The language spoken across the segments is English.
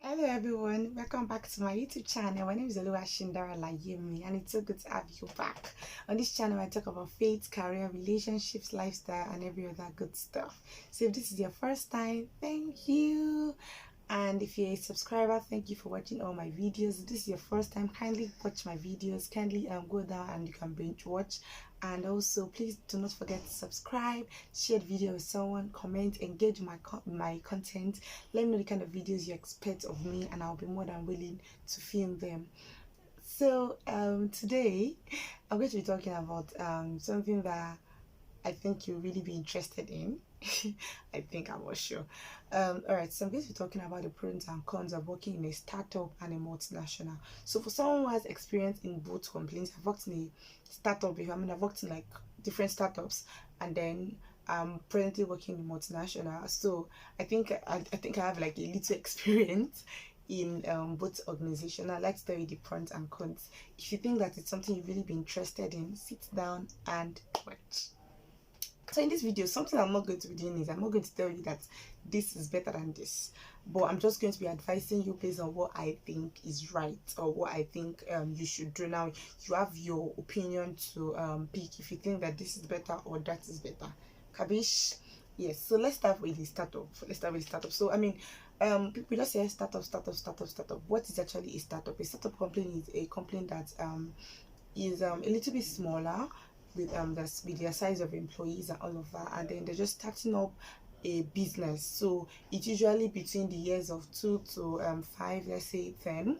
Hello everyone, welcome back to my YouTube channel. My name is Oluwashindara Layemi and it's so good to have you back. On this channel I talk about faith, career, relationships, lifestyle and every other good stuff. So if this is your first time, thank you. And if you're a subscriber, thank you for watching all my videos. If this is your first time, kindly watch my videos. Kindly go down and you can binge watch. And also please do not forget to subscribe, share the video with someone, comment, engage my content. Let me know the kind of videos you expect of me and I'll be more than willing to film them. So today I'm going to be talking about something that I think you'll really be interested in. I'm not sure. All right, so I'm going to be talking about the pros and cons of working in a startup and a multinational. So for someone who has experience in both companies, I've worked in a startup before. I've worked in like different startups, and then I'm presently working in a multinational. So I think I have like a little experience in both organizations. I'd like to tell you the pros and cons. If you think that it's something you really be interested in, sit down and watch. So in this video, something I'm not going to be doing is I'm not going to tell you that this is better than this, but I'm just going to be advising you based on what I think is right or what I think you should do. Now you have your opinion to pick if you think that this is better or that is better. Kabish? Yes. So let's start with the startup. So I mean, people just say startup. What is actually a startup? A startup company is a company that is a little bit smaller with their size of employees and all of that, and then they're just starting up a business. So it's usually between the years of 2 to 5, let's say 10.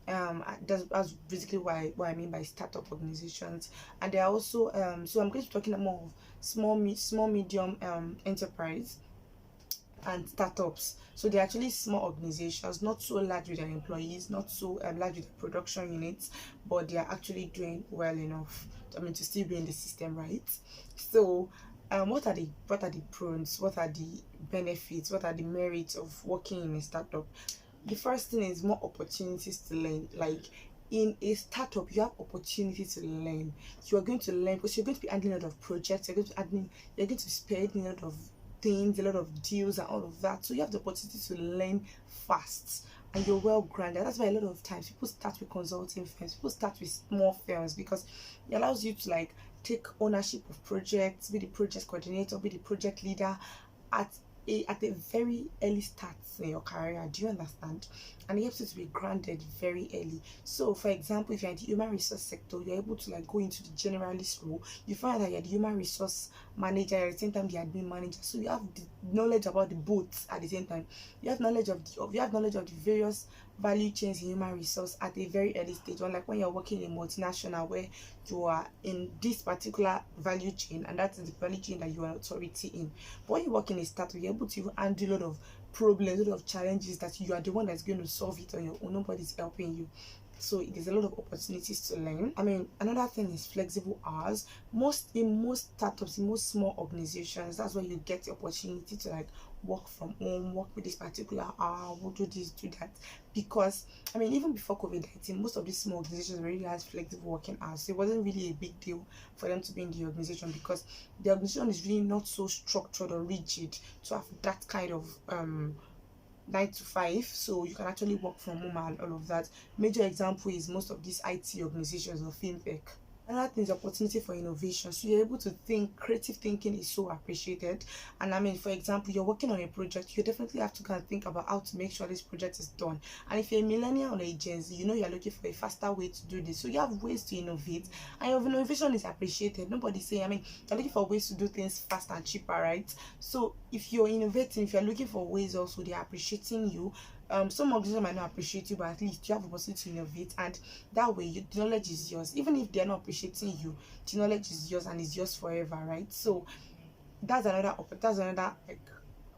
That's basically what I mean by startup organizations. And they are also so I'm going to be talking more of small medium enterprise and startups. So they're actually small organizations, not so large with their employees, not so large with the production units, but they are actually doing well enough to still be in the system, right? So what are the pros, what are the benefits, what are the merits of working in a startup? The first thing is more opportunities to learn. Like in a startup, you have opportunity to learn. You are going to learn because you're going to be handling a lot of projects, you're going to be spearheading a lot of things, a lot of deals and all of that. So you have the opportunity to learn fast and you're well grounded. That's why a lot of times people start with consulting firms, people start with small firms, because it allows you to like take ownership of projects, be the project coordinator, be the project leader at a very early start in your career. Do you understand? And it helps you to be grounded very early. So for example, if you're in the human resource sector, you're able to like go into the generalist role. You find that you're the human resource manager at the same time the admin manager, so you have the knowledge about the both at the same time. You have knowledge of the various value chains in human resource at a very early stage, unlike when you're working in a multinational where you are in this particular value chain and that is the value chain that you are authority in. But when you work in a startup, you're able to handle a lot of problems, a lot of challenges that you are the one that's going to solve it on your own. Nobody's helping you. So there's a lot of opportunities to learn. I mean, another thing is flexible hours. In most startups, in most small organizations, that's where you get the opportunity to like work from home, work with this particular hour, we'll do this, do that. Because I mean, even before COVID-19, most of these small organizations already had flexible working hours. So it wasn't really a big deal for them to be in the organization, because the organization is really not so structured or rigid to have that kind of 9 to 5, so you can actually work from home and all of that. Major example is most of these IT organizations or fintech. Another thing is opportunity for innovation. So you're able to think. Creative thinking is so appreciated. And I mean, for example, you're working on a project, you definitely have to kind of think about how to make sure this project is done. And if you're a millennial or a Gen Z, you know you're looking for a faster way to do this. So you have ways to innovate, and your innovation is appreciated. Nobody's saying, I mean, you're looking for ways to do things faster and cheaper, right? So if you're innovating, if you're looking for ways also, they're appreciating you. Some organizations might not appreciate you, but at least you have a opportunity to innovate, and that way the knowledge is yours. Even if they're not appreciating you, the knowledge is yours and is yours forever, right? So that's another like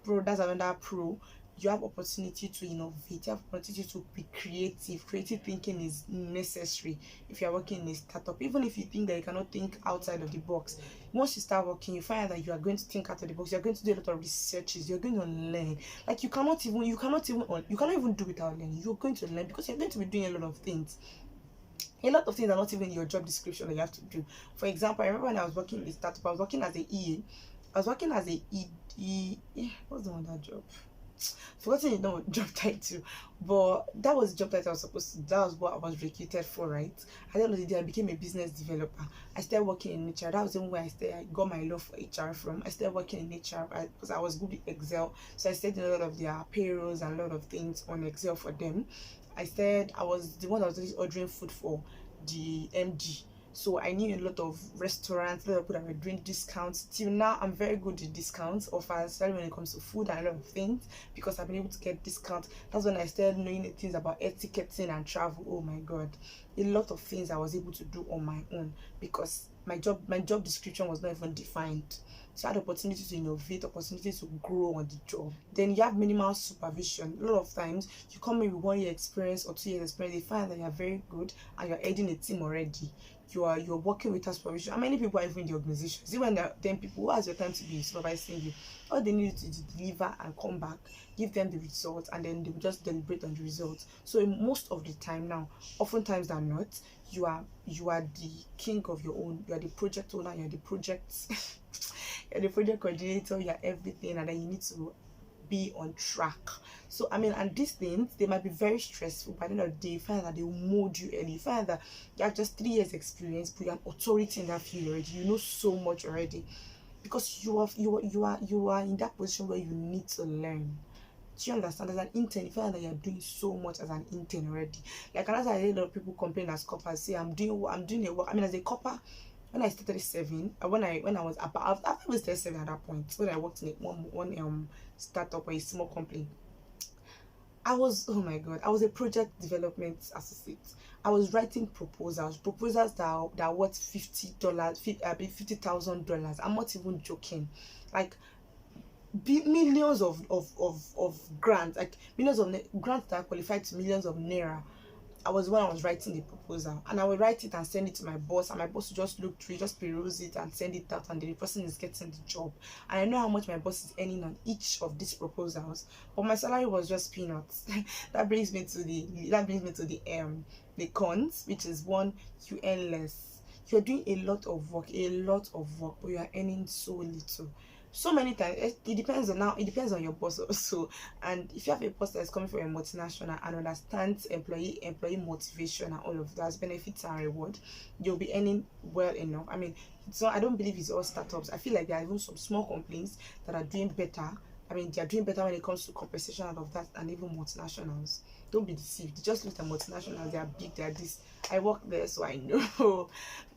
pro. That's another pro. You have opportunity to innovate, you have opportunity to be creative. Creative thinking is necessary if you're working in a startup. Even if you think that you cannot think outside of the box, once you start working, you find out that you are going to think out of the box. You're going to do a lot of researches, you're going to learn. Like you cannot even do it without learning. You're going to learn because you're going to be doing a lot of things. A lot of things are not even in your job description that you have to do. For example, I remember when I was working in a startup, I was working as a EA. I was working as a what's the other job? forgotten the name of job title, but that was the job title I was supposed to. That was what I was recruited for, right? At the end of the day, I became a business developer. I started working in HR. That was even where I got my love for HR from. I started working in HR because I was good with Excel, so I started a lot of their payrolls and a lot of things on Excel for them. I was the one that was ordering food for the MD. So I knew a lot of restaurants, a lot of people that were doing discounts. Till now, I'm very good with discounts offers, especially when it comes to food and a lot of things, because I've been able to get discounts. That's when I started knowing the things about etiquetting and travel. Oh my god, a lot of things I was able to do on my own because my job description was not even defined. So I had opportunity to innovate, opportunity to grow on the job. Then you have minimal supervision. A lot of times you come in with 1 year experience or 2 years experience, they find that you're very good and you're heading a team already. You're working with us supervision. How many people are even in the organization? See, when there are 10 people, who has your time to be supervising you? All they need to deliver and come back, give them the results, and then they will just deliberate on the results. So most of the time now, oftentimes than not, you are the king of your own. You are the project owner, you're the project you're the project coordinator, you're everything, and then you need to be on track. So I mean, and these things, they might be very stressful, but at the end of the day, you find that they will mold you early. You find that you have just 3 years experience, but you're an authority in that field already. You know so much already because you are in that position where you need to learn. Do you understand? As an intern, you find that you're doing so much as an intern already. Like, another, I hear a lot of people complain as coppers, say I'm doing a work. I mean, as a copper, when I started serving, when I was about, I was still serving at that point, when I worked in one startup or a small company, I was, oh my god, I was a project development associate. I was writing proposals that are worth $50, $50,000. I'm not even joking. Like, millions of grants, like millions of grants that are qualified to millions of naira. I was when I was writing the proposal, and I would write it and send it to my boss, and my boss would just look through it, just peruse it and send it out, and the person is getting the job. And I know how much my boss is earning on each of these proposals, but my salary was just peanuts. That brings me to the cons, which is one, you earn less. You're doing a lot of work, but you are earning so little. So many times it depends on your boss also. And if you have a boss that's coming from a multinational and understands employee motivation and all of those benefits and reward, you'll be earning well enough. I mean, so I don't believe it's all startups. I feel like there are even some small companies that are doing better. I mean, they are doing better when it comes to compensation and of that, and even multinationals. Don't be deceived. Just look at multinationals, they are big, they are this. I work there, so I know.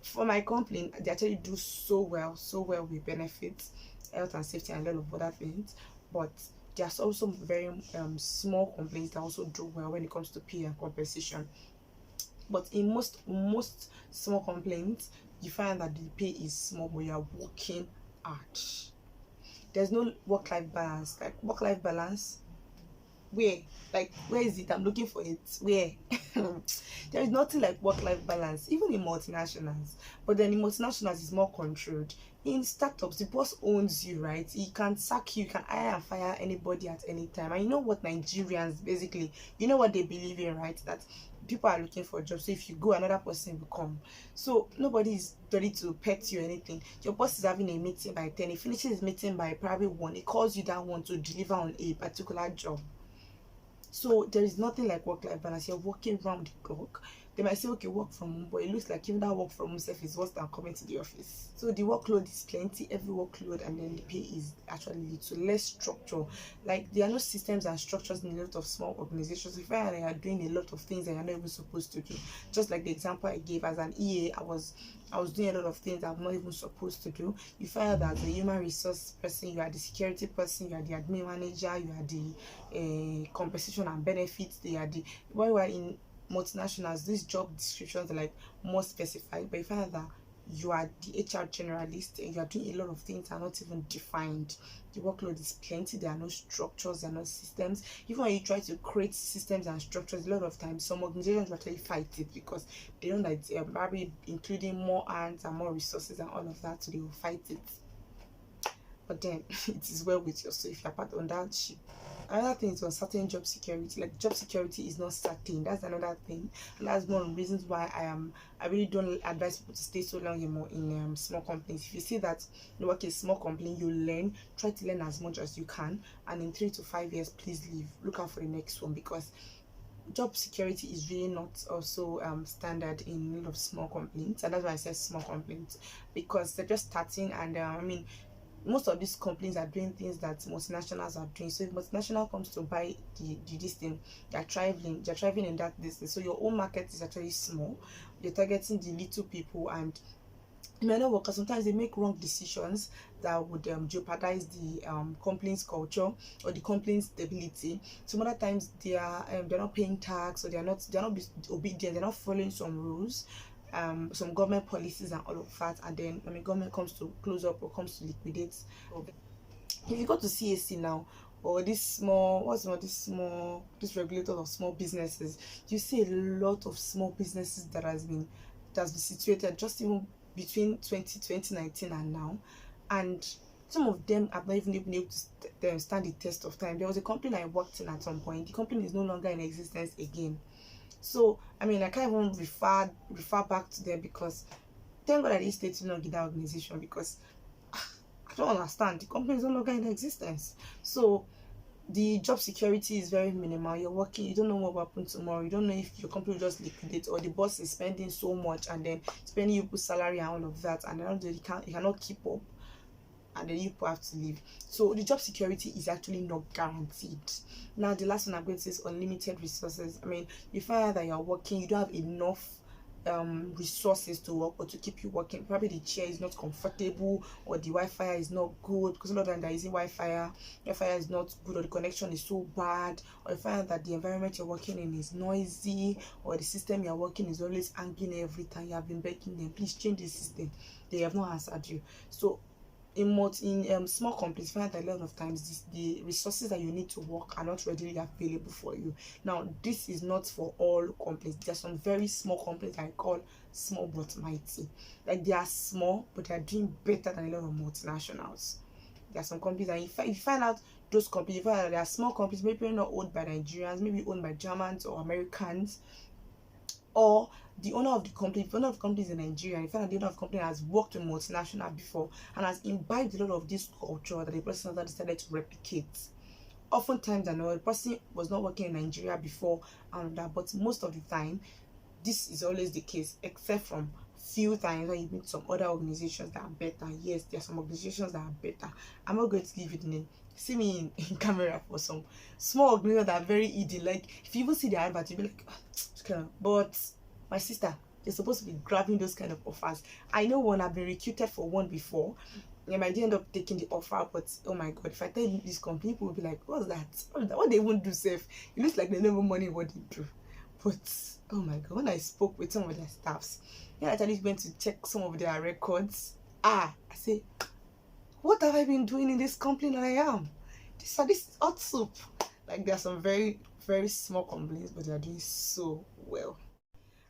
For my company, they actually do so well with benefits, health and safety, and a lot of other things. But there's also very small companies that also do well when it comes to pay and compensation. But in most small companies, you find that the pay is small, but you are working hard. There's no work-life balance. Like, work-life balance, where? Like, where is it? I'm looking for it. Where? There is nothing like work-life balance, even in multinationals. But then in multinationals, it's more controlled. In startups, the boss owns you, right? He can sack you, can hire and fire anybody at any time. And you know what Nigerians, basically, you know what they believe in, right? That people are looking for jobs, so if you go, another person will come. So nobody is ready to pet you or anything. Your boss is having a meeting by 10, he finishes his meeting by probably 1, he calls you that one to deliver on a particular job. So there is nothing like work-life balance. You're working round the clock. They might say, okay, work from home, but it looks like even that work from home self is worse than coming to the office. So the workload is plenty, every workload, and then the pay is actually little, less structure. Like, there are no systems and structures in a lot of small organizations. If I are doing a lot of things that you're not even supposed to do, just like the example I gave as an EA, I was doing a lot of things I'm not even supposed to do. You find out that the human resource person, you are the security person, you are the admin manager, you are the compensation and benefits, they are the, when we are in multinationals, these job descriptions are like more specified, but you find out that you are the HR generalist and you are doing a lot of things that are not even defined. The workload is plenty, there are no structures, there are no systems. Even when you try to create systems and structures, a lot of times some organizations actually fight it because they know that probably including more hands and more resources and all of that, so they will fight it. But then it is well with you. So if you're part on that ship, another thing is uncertain job security. Like job security is not certain. That's another thing, and that's one of the reasons why I really don't advise people to stay so long in small companies. If you see that you work in a small company, you learn, try to learn as much as you can, and in 3 to 5 years, please leave. Look out for the next one, because job security is really not also standard in a lot of small companies, and that's why I said small companies, because they're just starting. And I mean, most of these companies are doing things that multinationals are doing. So if multinational comes to buy this thing, they're thriving in that business. So your own market is actually small. You're targeting the little people, and many workers sometimes they make wrong decisions that would jeopardize the company's culture or the company's stability. Some other times they're not paying tax, or they're not obedient, they're not following some rules, some government policies and all of that. And then when the government comes to close up or comes to liquidate, if you go to CAC now, or this small, this regulator of small businesses, you see a lot of small businesses that's been situated just even between 2019 and now, and some of them have not even been able to stand the test of time. There was a company I worked in at some point. The company is no longer in existence again. So I mean, I can't even refer back to them, because thank God I didn't stay too long in that organization, because I don't understand. The company is no longer in existence. So the job security is very minimal. You're working, you don't know what will happen tomorrow. You don't know if your company will just liquidate, or the boss is spending so much and then spending you salary and all of that, and then you cannot keep up, and then you have to leave. So the job security is actually not guaranteed. Now the last one I'm going to say is unlimited resources. I mean, you find out that you're working, you don't have enough resources to work or to keep you working. Probably the chair is not comfortable, or the Wi-Fi is not good, because a lot of them they're using Wi-Fi is not good, or the connection is so bad, or you find out that the environment you're working in is noisy, or the system you're working is always hanging every time. You have been begging them, please change the system, they have not answered you. So in small companies, find that a lot of times the resources that you need to work are not readily available for you. Now this is not for all companies. There are some very small companies I call small but mighty. Like they are small, but they are doing better than a lot of multinationals. There are some companies, and you find out those companies, you find out there are small companies, maybe not owned by Nigerians, maybe owned by Germans or Americans, or the owner of the company, if the owner of the company is in Nigeria, and you find out the owner of the company has worked with multinational before and has imbibed a lot of this culture that the person has decided to replicate. Oftentimes, I know the person was not working in Nigeria before and that, but most of the time, this is always the case, except from few times when you meet some other organizations that are better. Yes, there are some organizations that are better. I'm not going to give you the name. See me in camera for some small organizations that are very easy. Like if you even see the advert, you'll be like, oh, but my sister, they're supposed to be grabbing those kind of offers. I know one, I've been recruited for one before. I might end up taking the offer, but oh my god, if I tell you this company, people will be like, what's that? What they won't do safe? It looks like they never money what they do. But oh my god, when I spoke with some of their staffs, I actually went to check some of their records. I say, what have I been doing in this company that I am? This is hot soup. Like there are some very, very small companies, but they are doing so well.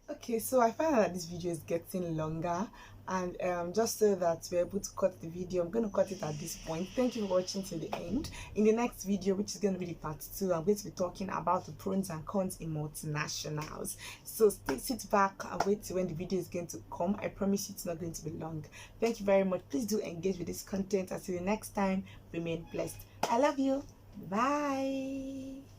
Okay, so I find that this video is getting longer, and just so that we're able to cut the video, I'm going to cut it at this point. Thank you for watching till the end. In the next video, which is going to be the part 2, I'm going to be talking about the pros and cons in multinationals. So sit back and wait till when the video is going to come. I promise you it's not going to be long. Thank you very much. Please do engage with this content. Until the next time, remain blessed. I love you. Bye.